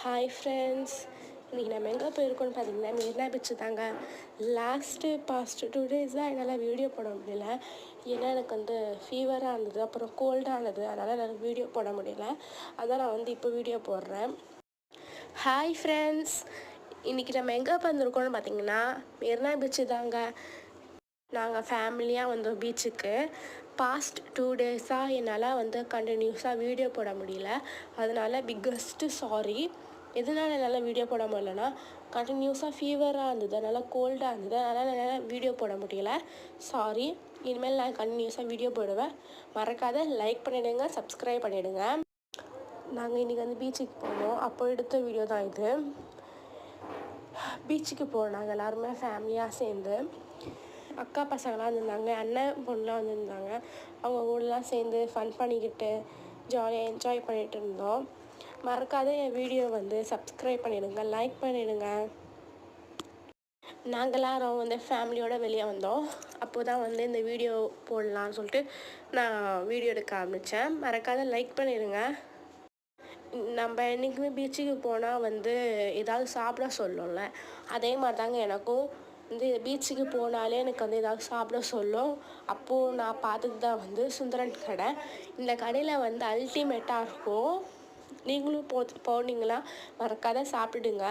Hi friends, இன்றைக்கி நம்ம எங்கே போயிருக்கோன்னு பார்த்தீங்கன்னா மெரினா பீச்சு தாங்க. பாஸ்ட் 2 டேஸாக என்னால் வீடியோ போட முடியல. ஏன்னா எனக்கு வந்து ஃபீவராக இருந்தது, அப்புறம் கோல்டாக இருந்தது. அதனால் என்னால் வீடியோ போட முடியல. அதான் நான் வந்து இப்போ வீடியோ போடுறேன். ஹாய் ஃப்ரெண்ட்ஸ், இன்றைக்கி நம்ம எங்கே வந்திருக்கோன்னு பார்த்தீங்கன்னா மெரினா பீச்சு தாங்க. நாங்கள் ஃபேமிலியாக வந்தோம் பீச்சுக்கு. பாஸ்ட் 2 டேஸாக என்னால் வந்து கண்டினியூஸாக வீடியோ போட முடியல. அதனால் பிக்கஸ்ட்டு சாரி. எதனால் என்னால் வீடியோ போட முடியலன்னா, கண்டினியூஸாக ஃபீவராக இருந்தது, அதனால் கோல்டாக இருந்தது. அதனால் என்னால் வீடியோ போட முடியல. சாரி. இனிமேல் நான் கண்டினியூஸாக வீடியோ போடுவேன். மறக்காத லைக் பண்ணிவிடுங்க, சப்ஸ்கிரைப் பண்ணிவிடுங்க. நாங்கள் இன்றைக்கி வந்து பீச்சுக்கு போனோம். அப்போ எடுத்த வீடியோ தான் இது. பீச்சுக்கு போனோம் நாங்கள் எல்லாருமே ஃபேமிலியாக சேர்ந்து. அக்கா பசங்களாம் வந்திருந்தாங்க, அண்ணன் பொண்ணுலாம் வந்திருந்தாங்க. அவங்க கூடலாம் சேர்ந்து ஃபன் பண்ணிக்கிட்டு ஜாலியாக என்ஜாய் பண்ணிகிட்டு இருந்தோம். மறக்காத என் வீடியோ வந்து சப்ஸ்கிரைப் பண்ணிவிடுங்க, லைக் பண்ணிவிடுங்க. நாங்கள் எல்லாரும் வந்து ஃபேமிலியோடு வெளியே வந்தோம். அப்போ தான் வந்து இந்த வீடியோ போடலான்னு சொல்லிட்டு நான் வீடியோ எடுக்க ஆரம்பித்தேன். மறக்காத லைக் பண்ணிடுங்க. நம்ம என்றைக்குமே பீச்சுக்கு போனால் வந்து ஏதாவது சாப்பிட சொல்லணும்ல, அதே மாதிரி தாங்க எனக்கும் வந்து பீச்சுக்கு போனாலே எனக்கு வந்து ஏதாவது சாப்பிட சொல்லும். அப்போது நான் பார்த்தது தான் வந்து சுந்தரன் கடை. இந்த கடையில் வந்து அல்டிமேட்டாக இருக்கும். நீங்களும் போனீங்களா மறக்காத சாப்பிடுங்க.